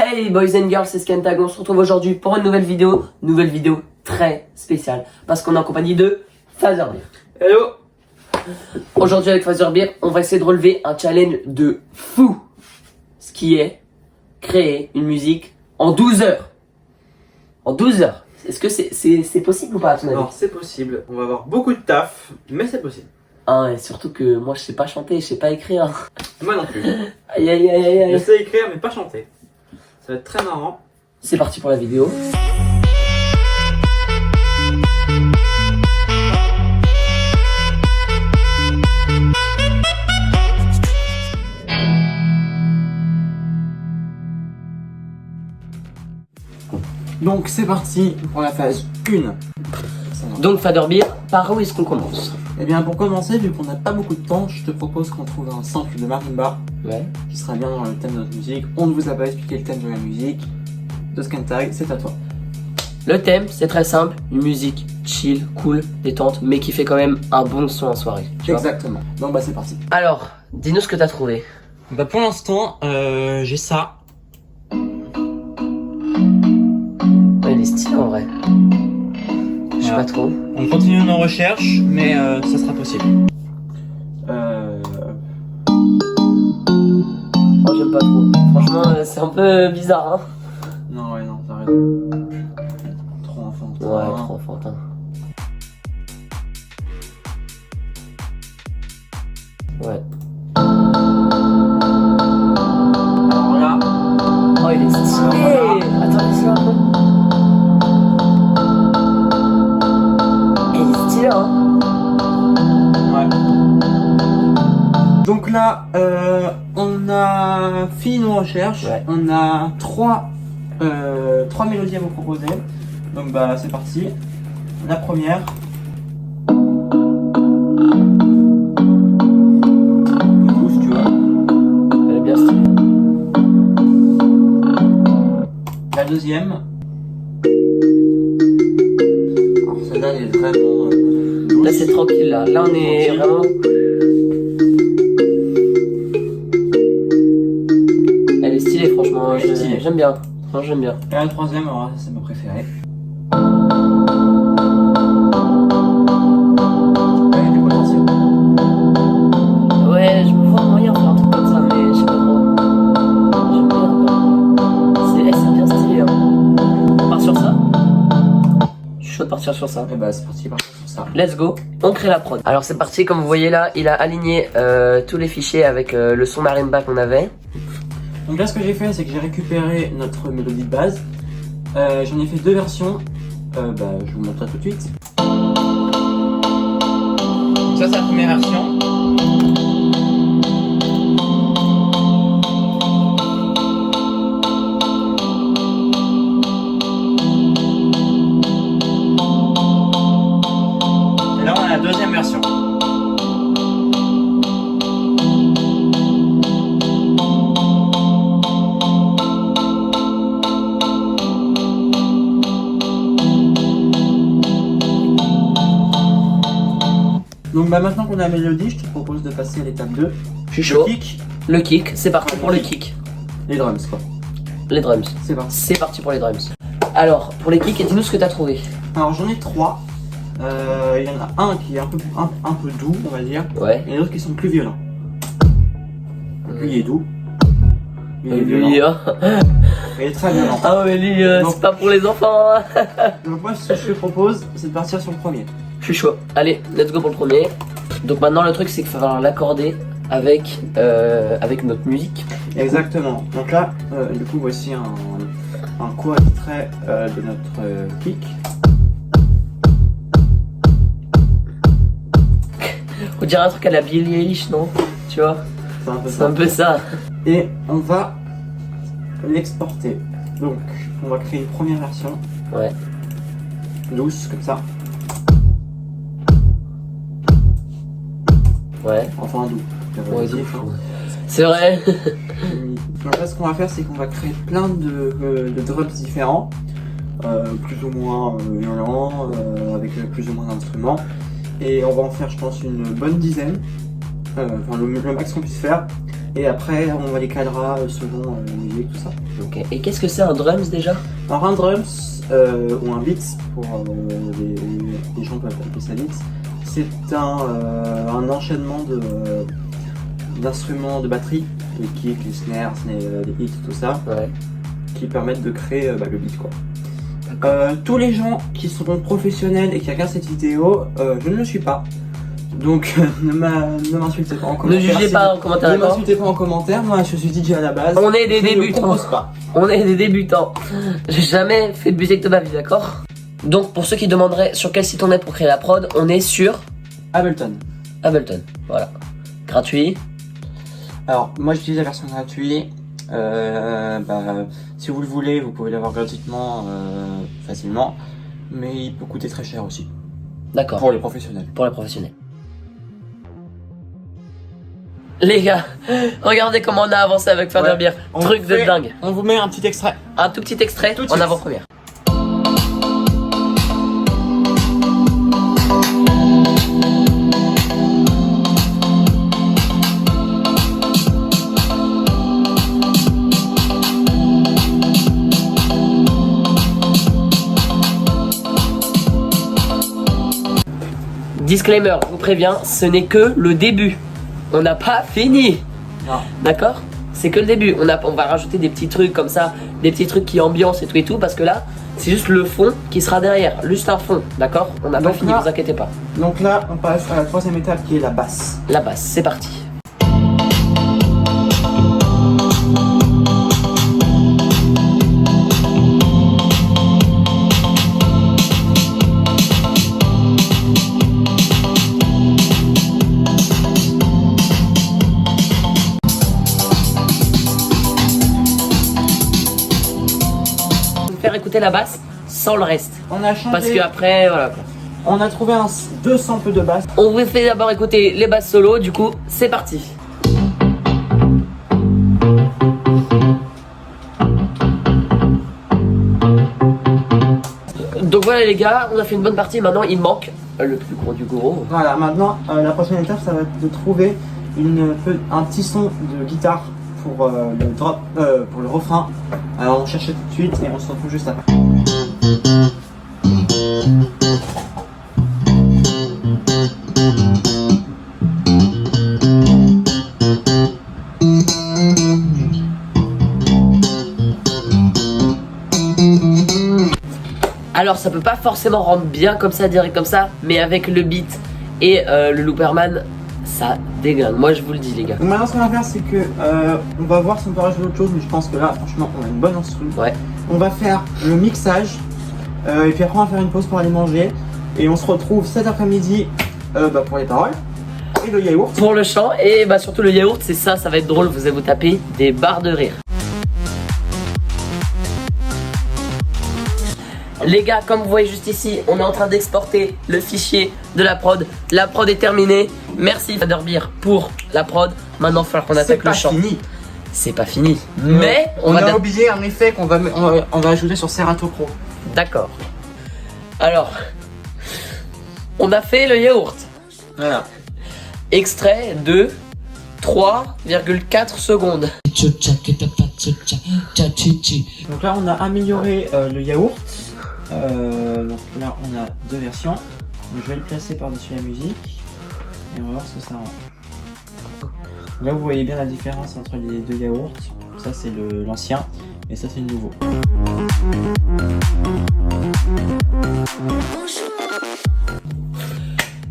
Hey boys and girls, c'est Skentag, on se retrouve aujourd'hui pour une nouvelle vidéo très spéciale, parce qu'on est en compagnie de Fatherbeer. Hello. Aujourd'hui avec Fatherbeer, on va essayer de relever un challenge de fou, ce qui est créer une musique en 12 heures. En 12 heures. Est-ce que c'est possible ou pas à ton avis? Alors c'est possible, on va avoir beaucoup de taf, mais c'est possible. Ah et surtout que moi je sais pas chanter, je sais pas écrire. Moi non plus. Aïe aïe aïe aïe Je aïe. sais écrire mais pas chanter. Ça va être très marrant. C'est parti pour la vidéo. Donc c'est parti pour la phase 1. Donc Fatherbeer, par où est-ce qu'on commence? Et bien pour commencer, vu qu'on n'a pas beaucoup de temps, je te propose qu'on trouve un sample de marimba Ouais. qui sera bien dans le thème de notre musique. On ne vous a pas expliqué le thème de la musique. De Skentag, c'est à toi. Le thème, c'est très simple, une musique chill, cool, détente, mais qui fait quand même un bon son en soirée. Tu vois. Exactement. Donc bah c'est parti. Alors, dis-nous ce que t'as trouvé. Bah pour l'instant, j'ai ça. Ouais, il est stylé en vrai. Je sais Voilà. pas trop. On continue nos recherches, mais ça sera possible. Moi j'aime pas trop. Franchement, c'est un peu bizarre, hein. Non, ouais, non, t'as raison. Trop enfantin. Ouais, trop enfantin. Ouais. Alors là, Oh, il est stylé. Attends, laisse-le un peu. Il est stylé, hein. ouais. Donc là, on a fini nos recherches. Ouais. On a trois mélodies à vous proposer. Donc bah c'est parti. La première. Douce, tu vois. Elle est bien stylée. La deuxième. Alors celle-là elle est vraiment douce. Là c'est tranquille, là. Là on est Tranquille. vraiment... Elle est stylée, franchement. Elle est stylée. J'aime bien. Franchement, j'aime bien. Et la troisième, alors ça c'est ma préférée. Elle a du potentiel. Ouais, je me vois moyen faire un truc comme ça, mais je sais pas trop. J'aime bien. C'est bien stylé, hein. On part sur ça? Je suis chaud de partir sur ça. Et bah c'est parti, partir sur ça. Let's go, on crée la prod. Alors c'est parti, comme vous voyez là, il a aligné tous les fichiers avec le son marimba qu'on avait. Donc là ce que j'ai fait c'est que j'ai récupéré notre mélodie de base. J'en ai fait deux versions. Je vous montre ça tout de suite. Ça c'est la première version. Et là on a la deuxième version. Donc bah maintenant qu'on a la mélodie, je te propose de passer à l'étape 2. Je suis chaud. Le kick, Le kick, c'est parti pour le kick. les drums quoi. Les drums. C'est parti. C'est parti pour les drums. Alors, pour les kicks, dis-nous ce que t'as trouvé. Alors j'en ai trois. Il y en a un qui est un peu doux, on va dire, Ouais. et les autres qui sont plus violents. Donc lui il est doux. Lui, il est violent. Lui, Il est très violent. ah ouais, lui, Donc- c'est pas pour les enfants. Hein. Donc moi ce que je te propose, c'est de partir sur le premier. Je suis chaud. Allez, let's go pour le premier. Donc maintenant, le truc, c'est qu'il va falloir l'accorder avec notre musique. Exactement. Donc là, du coup voici un court extrait de notre kick. On dirait un truc à la Billie Eilish, non? Tu vois? C'est un peu C'est ça. un peu ça. Et on va l'exporter. Donc on va créer une première version. Ouais. Douce comme ça. Ouais. Enfin doux. Ouais, doux. C'est vrai. Donc là ce qu'on va faire c'est qu'on va créer plein de drums différents, plus ou moins violents, avec plus ou moins d'instruments, et on va en faire je pense une bonne dizaine, enfin le max qu'on puisse faire, Et après, on va les cadrer selon la musique, tout ça. Ok. Et qu'est-ce que c'est un drums déjà? Alors un drums ou un beat, pour les gens peuvent appeler ça beat, c'est un enchaînement d'instruments de batterie, les kicks, les snares, les hits, tout ça, Ouais. qui permettent de créer le beat quoi. Tous les gens qui seront professionnels et qui regardent cette vidéo, je ne le suis pas. Donc ne m'insultez pas en Ne commentaire. jugez pas en commentaire. Ne d'accord. m'insultez pas en commentaire, moi je suis DJ à la base. On est des Je ne débutants. propose pas. On est des débutants. J'ai jamais fait de musique de ma vie, d'accord? Donc pour ceux qui demanderaient sur quel site on est pour créer la prod, on est sur Ableton. Ableton. Voilà. Gratuit. Alors moi j'utilise la version gratuite. Si vous le voulez, vous pouvez l'avoir gratuitement facilement, mais il peut coûter très cher aussi D'accord. pour les professionnels. Pour les professionnels. Les gars, regardez comment on a avancé avec Faderbeer. On Truc de fait- dingue. On vous met un petit extrait. Un tout petit extrait Tout de en suite. avant-première. Disclaimer, je vous préviens, ce n'est que le début. On n'a pas fini. Non. D'accord? C'est que le début. On va rajouter des petits trucs comme ça, des petits trucs qui ambiancent et tout, parce que là, c'est juste le fond qui sera derrière. Juste un fond, d'accord? On n'a pas Donc fini, là- vous inquiétez pas. Donc là, on passe à la troisième étape qui est la basse. La basse, c'est parti. Faire écouter la basse sans le reste. On a changé. Parce que après, voilà quoi. On a trouvé deux samples de basse. On vous fait d'abord écouter les basses solo, du coup, c'est parti. Donc voilà les gars, on a fait une bonne partie, maintenant il manque le plus gros du gros. Voilà, maintenant la prochaine étape, ça va être de trouver un petit son de guitare pour le drop, pour le refrain. Alors on cherche tout de suite et on se retrouve juste après. Alors ça peut pas forcément rendre bien comme ça, direct comme ça, mais avec le beat et le looperman, ça déglingue. Moi je vous le dis les gars. Donc maintenant ce qu'on va faire c'est que on va voir si on peut rajouter autre chose, mais je pense que là franchement on a une bonne instru. Ouais. On va faire le mixage et puis après on va faire une pause pour aller manger et on se retrouve cet après-midi pour les paroles et le yaourt. Pour le chant et bah surtout le yaourt, c'est ça, ça va être drôle, vous allez vous taper des barres de rire. Les gars, comme vous voyez juste ici, on est en train d'exporter le fichier de la prod. La prod est terminée. Merci Faderbeer pour la prod. Maintenant, il va falloir qu'on C'est attaque pas le chant. fini. C'est pas fini. Mais on va a oublié un effet qu'on va ajouter sur Serato Pro. D'accord. Alors, on a fait le yaourt. Voilà. Extrait de 3,4 secondes. Donc là on a amélioré le yaourt. Donc là on a deux versions. Donc, je vais le placer par-dessus la musique et on va voir ce que ça rend. Là vous voyez bien la différence entre les deux yaourts. Ça c'est l'ancien et ça c'est le nouveau.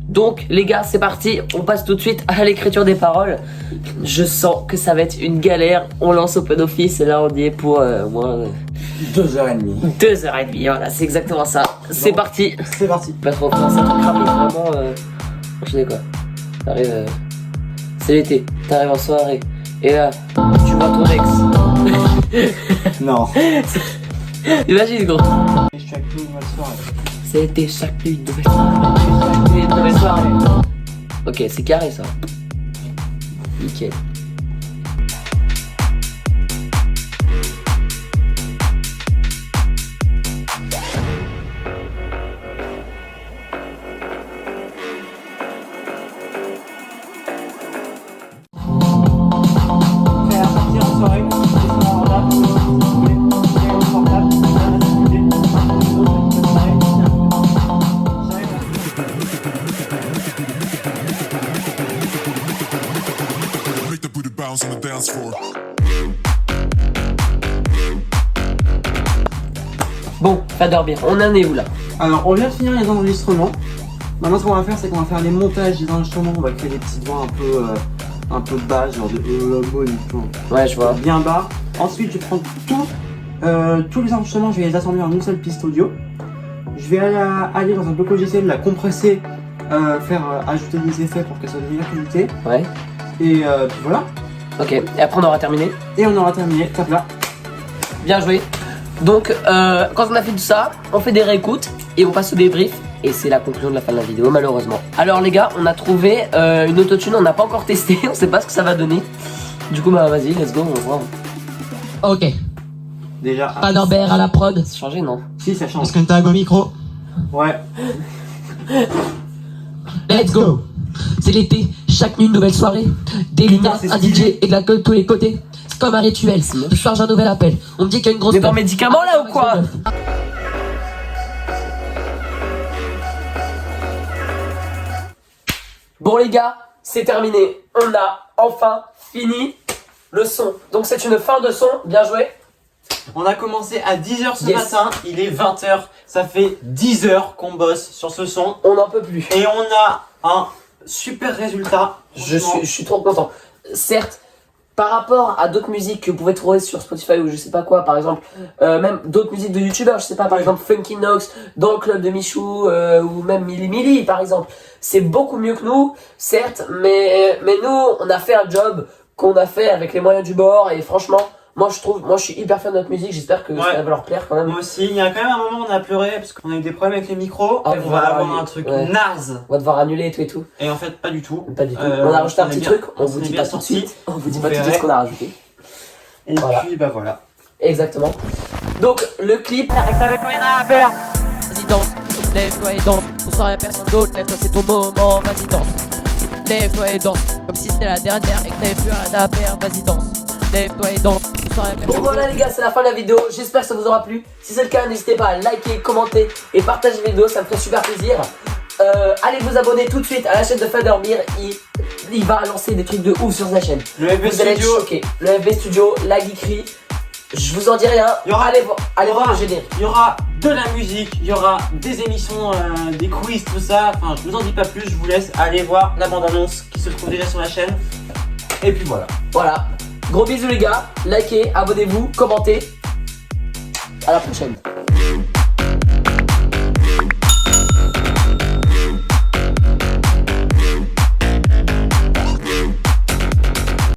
Donc les gars, c'est parti, on passe tout de suite à l'écriture des paroles. Je sens que ça va être une galère. On lance Open Office et là on y est pour moins 2h30. 2h30. Voilà, c'est exactement ça. C'est Donc, parti. C'est parti. Pas trop commencer à te cramer, vraiment. Enchaîner quoi. T'arrives. C'est l'été, t'arrives en soirée. Et là, tu vois ton ex. Non. Imagine gros. Et je suis avec nous une nouvelle soirée. C'était chaque nuit de nouvelle soirée. Chaque nuit de nouvelle soirée. Ok, c'est carré ça. Nickel. Bon, Fader Beer, on en est où là? Alors, on vient de finir les enregistrements. Maintenant, ce qu'on va faire, c'est qu'on va faire les montages des enregistrements. On va créer des petites voix un peu bas, genre de Ouais, je vois. bien bas. Ensuite, je prends tous les enregistrements, je vais les assembler en une seule piste audio. Je vais aller dans un bloc logiciel, la compresser, ajouter des effets pour qu'elle soit de meilleure qualité. Ouais. Et puis voilà. Ok, et après on aura terminé. Et on aura terminé, top là. Bien joué. Donc, quand on a fait tout ça, on fait des réécoutes et on passe au débrief. Et c'est la conclusion de la fin de la vidéo, malheureusement. Alors les gars, on a trouvé une autotune, on n'a pas encore testé, on sait pas ce que ça va donner. Du coup, bah vas-y, let's go, on va voir. Ok. Déjà. Fader Beer à la prod. C'est changé, non? Si, ça change. Est-ce que t'as un micro? Ouais. Let's go. C'est l'été, chaque nuit une nouvelle soirée. Des lunettes, c'est un DJ et de la gueule de tous les côtés. C'est comme un rituel, ce soir j'ai un nouvel appel. On me dit qu'il y a une grosse... T'es pas médicament là ou quoi? Bon les gars, c'est terminé. On a enfin fini le son. Donc c'est une fin de son, bien joué. On a commencé à 10h ce Yes. matin, il est 20h. Ça fait 10 heures qu'on bosse sur ce son. On n'en peut plus. Et on a un super résultat. Je suis trop content. Certes, par rapport à d'autres musiques que vous pouvez trouver sur Spotify ou je sais pas quoi, par exemple, même d'autres musiques de youtubeurs, je sais pas, par exemple Funky Nox, dans le club de Michou, ou même Mili Mili par exemple, c'est beaucoup mieux que nous, certes, mais nous, on a fait un job qu'on a fait avec les moyens du bord et franchement, moi je suis hyper fan de notre musique, j'espère que ça va leur plaire quand même. Moi aussi, il y a quand même un moment où on a pleuré parce qu'on a eu des problèmes avec les micros. Ah, on va avoir un truc naze. On va devoir annuler et tout et tout. Et en fait, pas du tout. Pas du tout. On a rajouté un petit truc, on vous est dit bien pas tout de sorti. suite. On vous dit pas tout de suite ce qu'on a rajouté. Et Voilà. puis, bah voilà. Exactement. Donc le clip. Vas-y danse, lève-toi et danse. Ce soir y'a personne d'autre, lève-toi c'est ton moment, vas-y danse. Lève-toi et danse, comme si c'était la dernière et que t'avais plus rien à faire, vas-y danse. Lève-toi et danse, ce soir y'a Bon personne voilà les gars, c'est la fin de la vidéo, j'espère que ça vous aura plu. Si c'est le cas, n'hésitez pas à liker, commenter et partager la vidéo, ça me ferait super plaisir. Allez vous abonner tout de suite à la chaîne de Fader Beer, il va lancer des trucs de ouf sur sa chaîne. Le FB Vous allez être Studio. choqués. Le FB Studio, la geekerie, je vous en dis rien. Il y aura- allez voir le générique. Il y aura de la musique, il y aura des émissions, des quiz, tout ça. Enfin, je vous en dis pas plus, je vous laisse aller voir la bande-annonce qui se trouve déjà sur la chaîne. Et puis voilà. Voilà. Gros bisous les gars, likez, abonnez-vous, commentez. À la prochaine.